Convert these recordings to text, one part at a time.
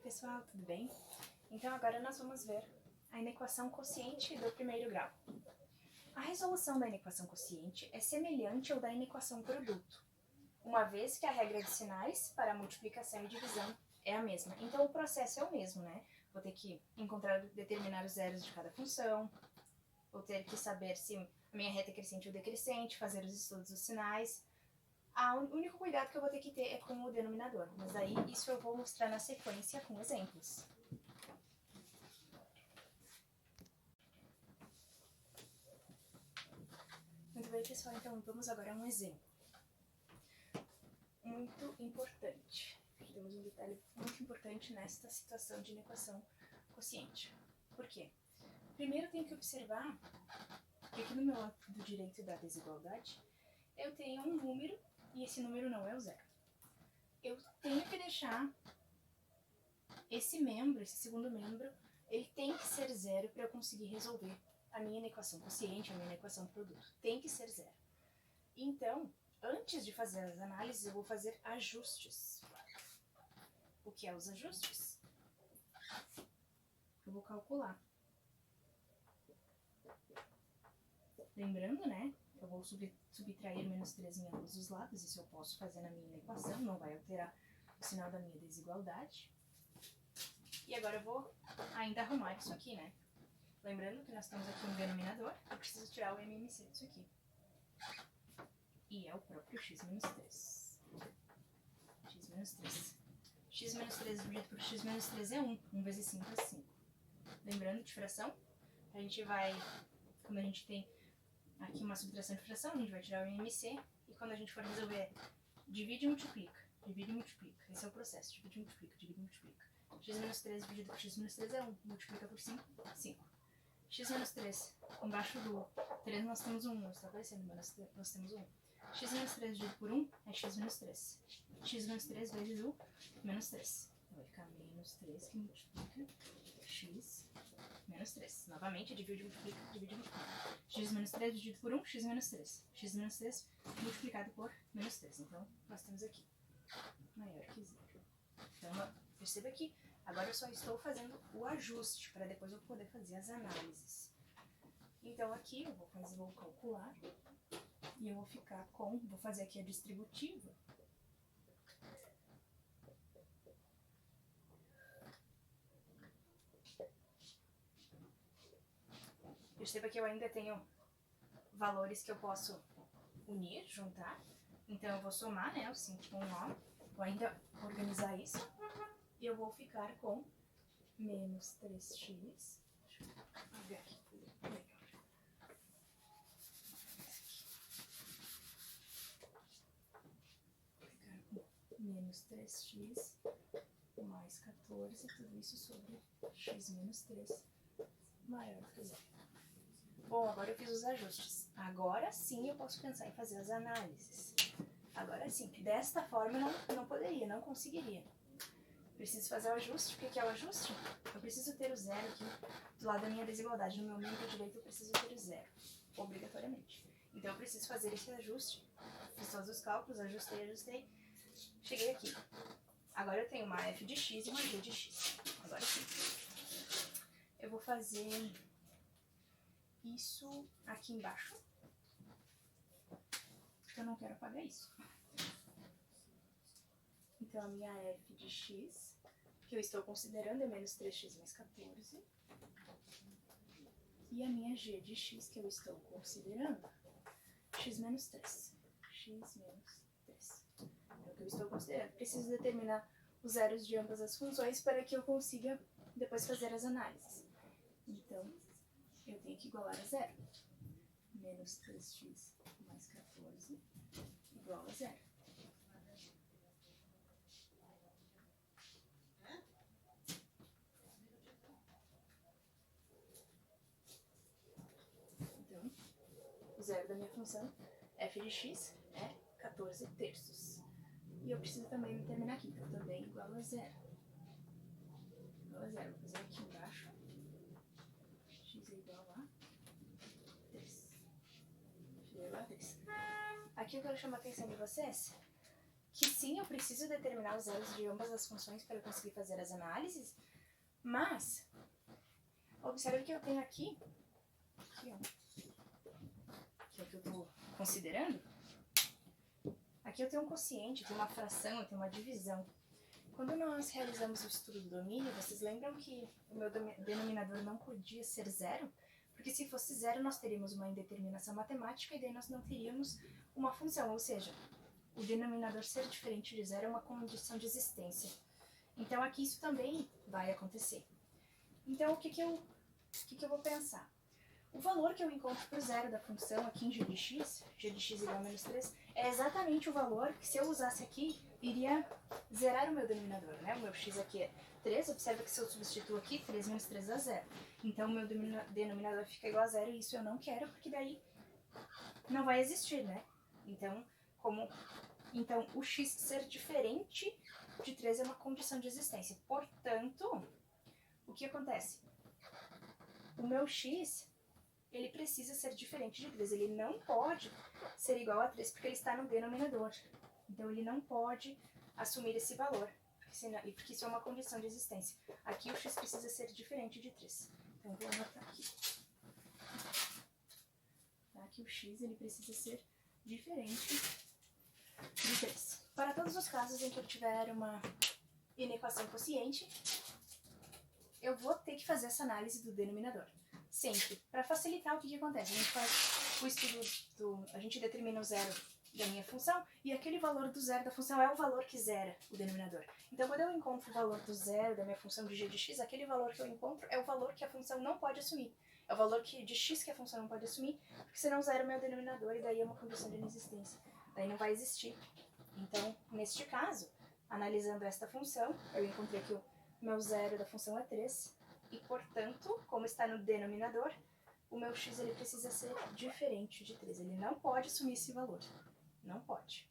pessoal, tudo bem? Então agora nós vamos ver a inequação quociente do primeiro grau. A resolução da inequação quociente é semelhante ao da inequação produto, uma vez que a regra de sinais para multiplicação e divisão é a mesma. Então o processo é o mesmo, né? Vou ter que determinar os zeros de cada função, vou ter que saber se a minha reta é crescente ou decrescente, fazer os estudos dos sinais. O único cuidado que eu vou ter que ter é com o denominador, mas aí isso eu vou mostrar na sequência com exemplos. Muito bem, pessoal, então vamos agora a um exemplo. Muito importante. Temos um detalhe muito importante nesta situação de inequação quociente. Por quê? Primeiro tenho que observar que aqui no meu lado do direito da desigualdade, eu tenho um número e esse número não é o zero. Eu tenho que deixar esse segundo membro, ele tem que ser zero para eu conseguir resolver a minha inequação quociente, a minha inequação produto. Tem que ser zero. Então, antes de fazer as análises, eu vou fazer ajustes. O que é os ajustes? Eu vou calcular. Lembrando, né? Eu vou subtrair menos 3 em ambos os lados. Isso eu posso fazer na minha equação, não vai alterar o sinal da minha desigualdade. E agora eu vou ainda arrumar isso aqui, né? Lembrando que nós temos aqui um denominador, eu preciso tirar o MMC disso aqui. E é o próprio x menos 3. X menos 3. X menos 3 dividido por x menos 3 é 1. 1 vezes 5 é 5. Lembrando de fração, a gente vai, quando a gente tem aqui uma subtração de fração, a gente vai tirar o MMC. E quando a gente for resolver, divide e multiplica. Divide e multiplica. Esse é o processo. Divide e multiplica, divide e multiplica. X menos 3 dividido por x menos 3 é 1. Multiplica por 5, 5. X menos 3, embaixo do 3 nós temos um 1. Não está aparecendo, mas nós temos um 1. X menos 3 dividido por 1 é x menos 3. X menos 3 vezes o menos 3. Então vai ficar menos 3 que multiplica x menos 3. Novamente, divide e multiplica, divide e multiplica. X menos 3 dividido por 1, x menos 3. X menos 3 multiplicado por menos 3. Então, nós temos aqui maior que 0. Então, perceba que agora eu só estou fazendo o ajuste, para depois eu poder fazer as análises. Então, aqui eu vou calcular e eu vou ficar com, vou fazer aqui a distributiva. Perceba que eu ainda tenho valores que eu posso unir, juntar. Então, eu vou somar, né, o 5 com o 9. Vou ainda organizar isso. E eu vou ficar com menos 3x. Deixa eu apagar aqui melhor. Vou ficar com menos 3x mais 14, tudo isso sobre x menos 3 maior que 0. Bom, agora eu fiz os ajustes. Agora sim eu posso pensar em fazer as análises. Agora sim, desta forma eu não poderia, não conseguiria. Preciso fazer o ajuste. O que é o ajuste? Eu preciso ter o zero aqui do lado da minha desigualdade. No meu membro direito eu preciso ter o zero, obrigatoriamente. Então eu preciso fazer esse ajuste. Fiz todos os cálculos, ajustei. Cheguei aqui. Agora eu tenho uma f de x e uma g de x. Agora sim. Eu vou fazer isso aqui embaixo. Eu não quero apagar isso. Então, a minha f de x, que eu estou considerando, é menos 3x mais 14. E a minha g de x, que eu estou considerando, x menos 3. X menos 3. É o que eu estou considerando. Preciso determinar os zeros de ambas as funções para que eu consiga depois fazer as análises. Então, eu tenho que igualar a zero. Menos 3x mais 14 igual a zero. Então, o zero da minha função f de x é 14 terços. E eu preciso também determinar aqui, então também igual a zero. Igual a zero. Vou fazer aqui embaixo. X é igual a 3. X é igual a 3. Aqui eu quero chamar a atenção de vocês que sim, eu preciso determinar os zeros de ambas as funções para eu conseguir fazer as análises, mas observe que eu tenho aqui ó, que é o que eu estou considerando. Aqui eu tenho um quociente, eu tenho uma fração, eu tenho uma divisão. Quando nós realizamos o estudo do domínio, vocês lembram que o meu denominador não podia ser zero? Porque se fosse zero, nós teríamos uma indeterminação matemática e daí nós não teríamos uma função, ou seja, o denominador ser diferente de zero é uma condição de existência. Então aqui isso também vai acontecer. Então o que eu vou pensar? O valor que eu encontro para o zero da função aqui em g de x igual a menos 3, é exatamente o valor que, se eu usasse aqui, iria zerar o meu denominador, né? O meu x aqui é 3, observa que se eu substituo aqui, 3 menos 3 dá 0. Então o meu denominador fica igual a 0 e isso eu não quero, porque daí não vai existir, né? Então o x ser diferente de 3 é uma condição de existência. Portanto, o que acontece? O meu x, ele precisa ser diferente de 3. Ele não pode ser igual a 3 porque ele está no denominador. Então ele não pode assumir esse valor, porque isso é uma condição de existência. Aqui o x precisa ser diferente de 3. Então eu vou anotar aqui. Aqui o x ele precisa ser diferente de 3. Para todos os casos em que eu tiver uma inequação quociente, eu vou ter que fazer essa análise do denominador. Sempre. Para facilitar, o que acontece? A gente faz o estudo a gente determina o zero da minha função e aquele valor do zero da função é o valor que zera o denominador. Então, quando eu encontro o valor do zero da minha função de g de x, aquele valor que eu encontro é o valor que a função não pode assumir. É o valor de x que a função não pode assumir, porque senão zera o meu denominador e daí é uma condição de inexistência. Daí não vai existir. Então, neste caso, analisando esta função, eu encontrei que o meu zero da função é 3 e, portanto, como está no denominador, o meu x ele precisa ser diferente de 3. Ele não pode assumir esse valor. Não pode.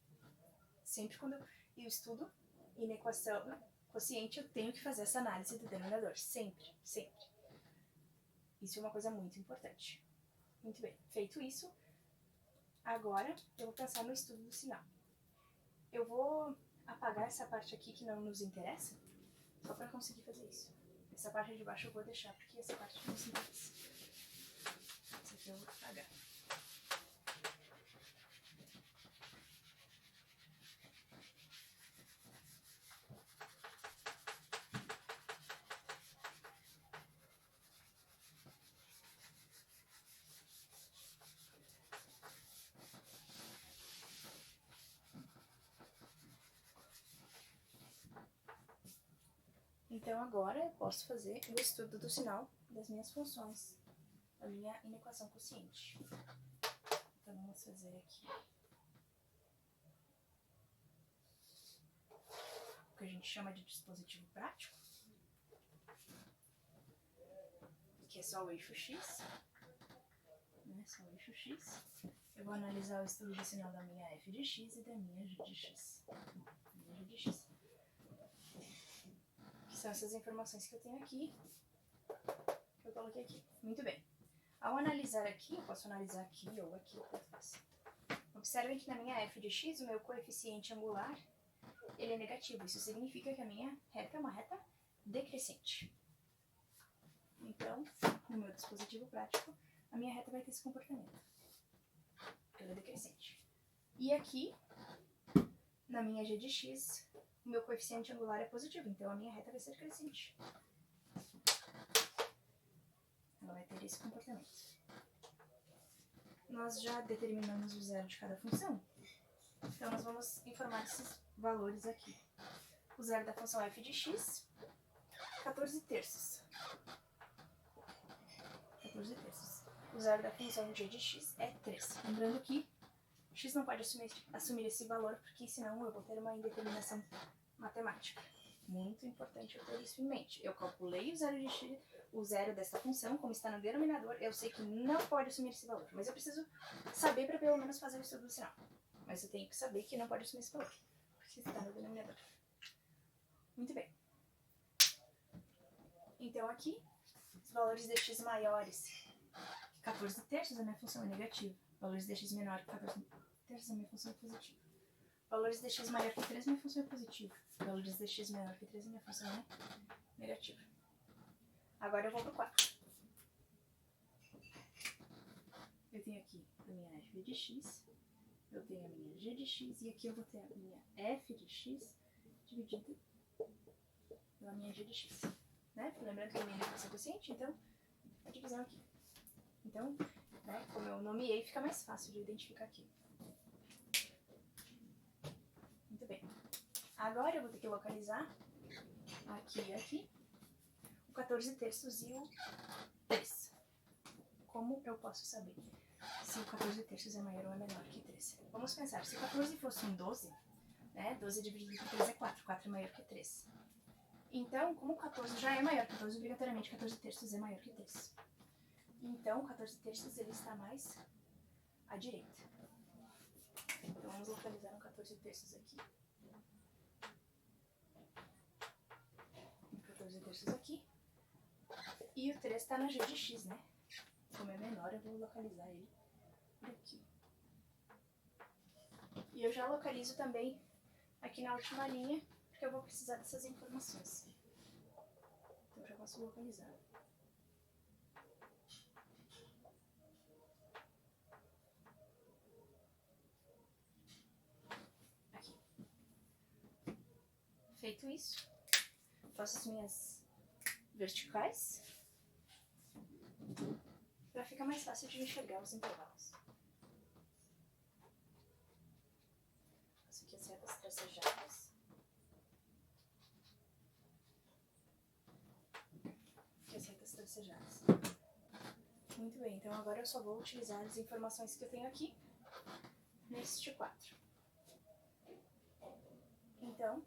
Sempre quando eu estudo inequação quociente, eu tenho que fazer essa análise do denominador. Sempre, sempre. Isso é uma coisa muito importante. Muito bem. Feito isso, agora eu vou pensar no estudo do sinal. Eu vou apagar essa parte aqui que não nos interessa, só para conseguir fazer isso. Essa parte de baixo eu vou deixar, porque essa parte não nos interessa. Essa aqui eu vou apagar. Então agora eu posso fazer o estudo do sinal das minhas funções, da minha inequação quociente. Então vamos fazer aqui o que a gente chama de dispositivo prático, que é só o eixo x, né? Só o eixo x. Eu vou analisar o estudo do sinal da minha f de x e da minha g de x. São essas informações que eu tenho aqui, que eu coloquei aqui. Muito bem. Ao analisar aqui, eu posso analisar aqui ou aqui, tanto faz. Observem que na minha f de x, o meu coeficiente angular, ele é negativo. Isso significa que a minha reta é uma reta decrescente. Então, no meu dispositivo prático, a minha reta vai ter esse comportamento. Ela é decrescente. E aqui, na minha g de x, o meu coeficiente angular é positivo, então a minha reta vai ser crescente. Ela vai ter esse comportamento. Nós já determinamos o zero de cada função, então nós vamos informar esses valores aqui. O zero da função f de x, 14 terços. 14 terços. O zero da função g de x é 3. Lembrando que x não pode assumir esse valor, porque senão eu vou ter uma indeterminação matemática. Muito importante eu ter isso em mente. Eu calculei o zero de x, o zero dessa função, como está no denominador, eu sei que não pode assumir esse valor, mas eu preciso saber para pelo menos fazer o estudo do sinal. Mas eu tenho que saber que não pode assumir esse valor, porque está no denominador. Muito bem. Então aqui, os valores de x maiores que 14 terços, a minha função é negativa. Valores de x menor que 14 terços, a minha função é positiva. valores de x maior que 3, minha função é positiva. Valores de x menor que 3, minha função é negativa. Agora eu vou pro 4. Eu tenho aqui a minha f de x, eu tenho a minha g de x, e aqui eu vou ter a minha f de x dividido pela minha g de x. Né? Lembrando que a minha equação quociente, então a divisão aqui. Então, né, como eu nomeei, fica mais fácil de identificar aqui. Muito bem. Agora eu vou ter que localizar aqui e aqui o 14 terços e o 3. Como eu posso saber se o 14 terços é maior ou é menor que 3? Vamos pensar, se o 14 fosse um 12, né, 12 dividido por 3 é 4, 4 é maior que 3. Então, como o 14 já é maior que 12, obrigatoriamente 14 terços é maior que 3. Então, o 14 terços ele está mais à direita. Então, vamos localizar um 14 terços aqui. Um 14 terços aqui. E o 3 está na g de x, né? Como é menor, eu vou localizar ele por aqui. E eu já localizo também aqui na última linha, porque eu vou precisar dessas informações. Então, eu já posso localizar. Aqui. Feito isso, faço as minhas verticais para ficar mais fácil de enxergar os intervalos. Faço aqui as retas tracejadas. Aqui as retas tracejadas. Muito bem, então agora eu só vou utilizar as informações que eu tenho aqui neste 4. Então,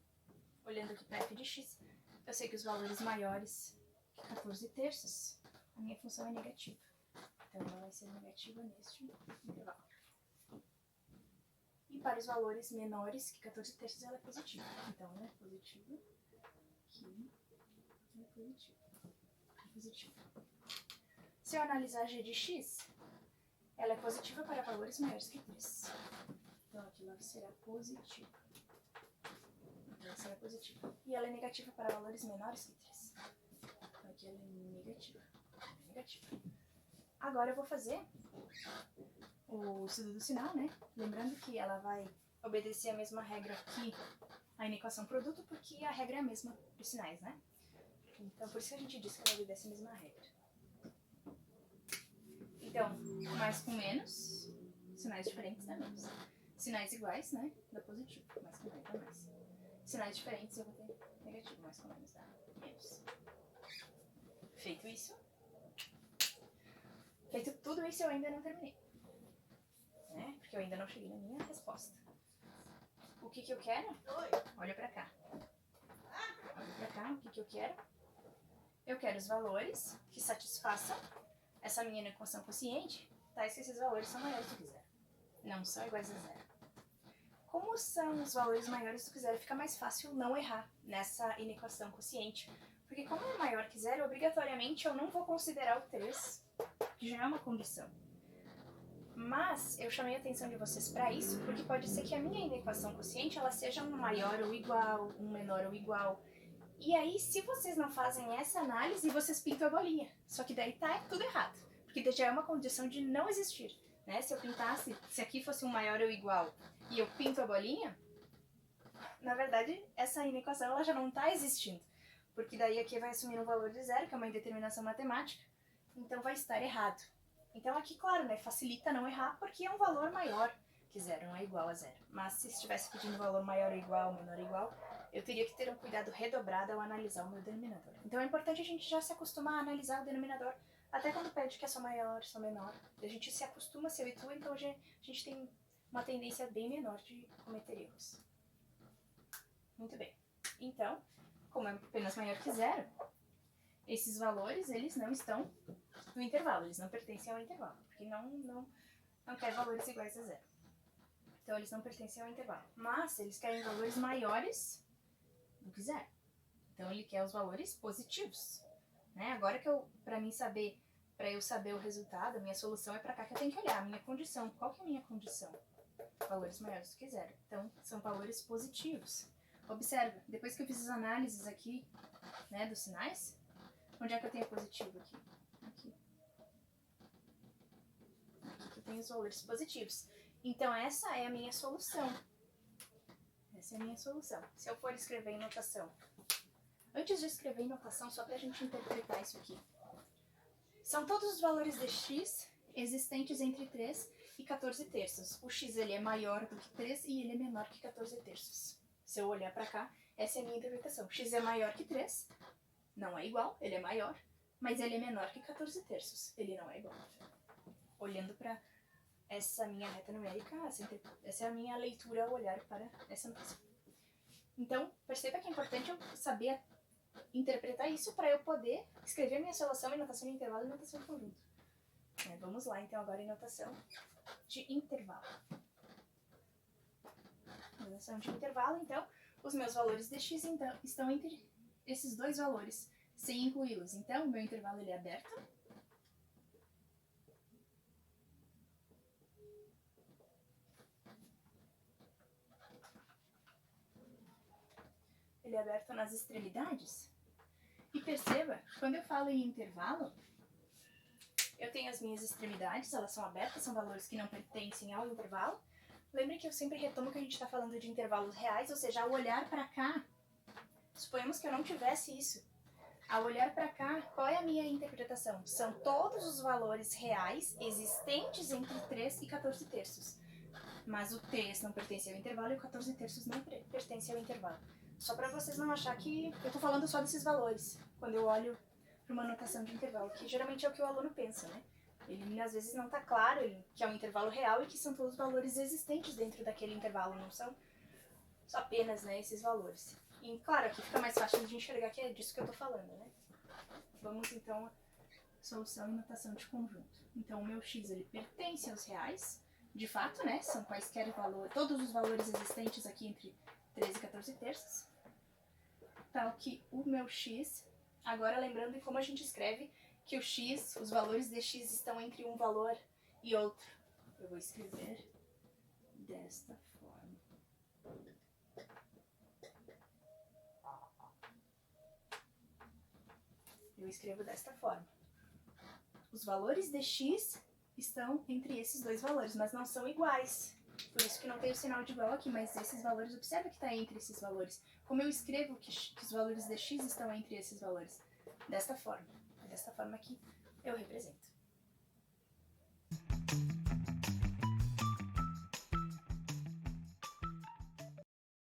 olhando aqui para f de x, eu sei que os valores maiores que 14 terços, a minha função é negativa. Então, ela vai ser negativa neste intervalo. E para os valores menores que 14 terços, ela é positiva. Então, ela é positiva, aqui, é positiva, positiva. Se eu analisar g de x, ela é positiva para valores maiores que 3. Então, aqui ela será positiva. Ela será positiva. E ela é negativa para valores menores que 3. Então, aqui ela é negativa. Negativa. Agora eu vou fazer o estudo do sinal, né? Lembrando que ela vai obedecer a mesma regra que a inequação produto, porque a regra é a mesma dos sinais, né? Então, por isso que a gente diz que ela obedece a mesma regra. Então, mais com menos, sinais diferentes dá menos. Sinais iguais, né? Dá positivo. Mais com menos dá mais. Sinais diferentes eu vou ter negativo. Mais com menos dá menos. Feito isso. Feito tudo isso, eu ainda não terminei. Né? Porque eu ainda não cheguei na minha resposta. O que eu quero? Olha pra cá. Olha pra cá, o que eu quero? Eu quero os valores que satisfaçam essa minha equação quociente, tais que esses valores são maiores do que zero. Não são iguais a zero. Como são os valores maiores do que zero, fica mais fácil não errar nessa inequação quociente. Porque como é maior que zero, obrigatoriamente eu não vou considerar o 3, que já é uma condição. Mas eu chamei a atenção de vocês para isso, porque pode ser que a minha inequação quociente ela seja um maior ou igual, um menor ou igual. E aí, se vocês não fazem essa análise, vocês pintam a bolinha. Só que daí tá tudo errado, porque já é uma condição de não existir. Né? Se eu pintasse, se aqui fosse um maior ou igual e eu pinto a bolinha, na verdade, essa inequação ela já não está existindo. Porque daí aqui vai assumir um valor de zero, que é uma indeterminação matemática, então vai estar errado. Então aqui, claro, né, facilita não errar, porque é um valor maior que zero, não é igual a zero. Mas se estivesse pedindo um valor maior ou igual, menor ou igual, eu teria que ter um cuidado redobrado ao analisar o meu denominador. Então é importante a gente já se acostumar a analisar o denominador, até quando pede que é só maior, só menor. A gente se acostuma, se habitua, então a gente tem uma tendência bem menor de cometer erros. Muito bem. Então, como é apenas maior que zero, esses valores, eles não estão no intervalo, eles não pertencem ao intervalo, porque não quer valores iguais a zero. Então, eles não pertencem ao intervalo. Mas, eles querem valores maiores do que zero. Então, ele quer os valores positivos. Né? Agora que para eu saber o resultado, a minha solução é para cá que eu tenho que olhar. A minha condição, qual que é a minha condição? valores maiores do que zero. Então, são valores positivos. Observa, depois que eu fiz as análises aqui, né, dos sinais, onde é que eu tenho positivo aqui? Aqui. Aqui que eu tenho os valores positivos. Então, essa é a minha solução. Essa é a minha solução. Se eu for escrever em notação, antes de escrever em notação, só pra gente interpretar isso aqui. São todos os valores de x existentes entre 3 e 14 terços. O x ele é maior do que 3 e ele é menor que 14 terços. Se eu olhar pra cá, essa é a minha interpretação. X é maior que 3, não é igual, ele é maior, mas ele é menor que 14 terços, ele não é igual. Olhando pra essa minha reta numérica, essa é a minha leitura ao olhar para essa notação. Então, perceba que é importante eu saber interpretar isso para eu poder escrever minha solução em notação de intervalo e notação de conjunto. Vamos lá, então, agora em notação de intervalo. Notação de intervalo, então, os meus valores de x então, estão entre esses dois valores, sem incluí-los. Então, o meu intervalo ele é aberto. Ele é aberto nas extremidades. E perceba, quando eu falo em intervalo, eu tenho as minhas extremidades, elas são abertas, são valores que não pertencem ao intervalo. Lembre que eu sempre retomo que a gente está falando de intervalos reais, ou seja, ao olhar para cá, suponhamos que eu não tivesse isso. Ao olhar para cá, qual é a minha interpretação? São todos os valores reais existentes entre 3 e 14 terços. Mas o 3 não pertence ao intervalo e o 14 terços não pertence ao intervalo. Só para vocês não achar que eu estou falando só desses valores, quando eu olho para uma notação de intervalo, que geralmente é o que o aluno pensa, né? Ele às vezes não está claro que é um intervalo real e que são todos os valores existentes dentro daquele intervalo, não são só apenas, né, esses valores. E claro, aqui fica mais fácil de enxergar que é disso que eu estou falando, né? Vamos então à solução e notação de conjunto. Então o meu x ele pertence aos reais, de fato, né? São quaisquer valores, todos os valores existentes aqui entre 13 e 14 terços. Tal que o meu x, agora lembrando de como a gente escreve que o x, os valores de x estão entre um valor e outro. Eu vou escrever desta forma. Eu escrevo desta forma. Os valores de x estão entre esses dois valores, mas não são iguais. Por isso que não tem o sinal de igual aqui, mas esses valores, observa que está entre esses valores. Como eu escrevo que os valores de x estão entre esses valores? Desta forma. É desta forma que eu represento.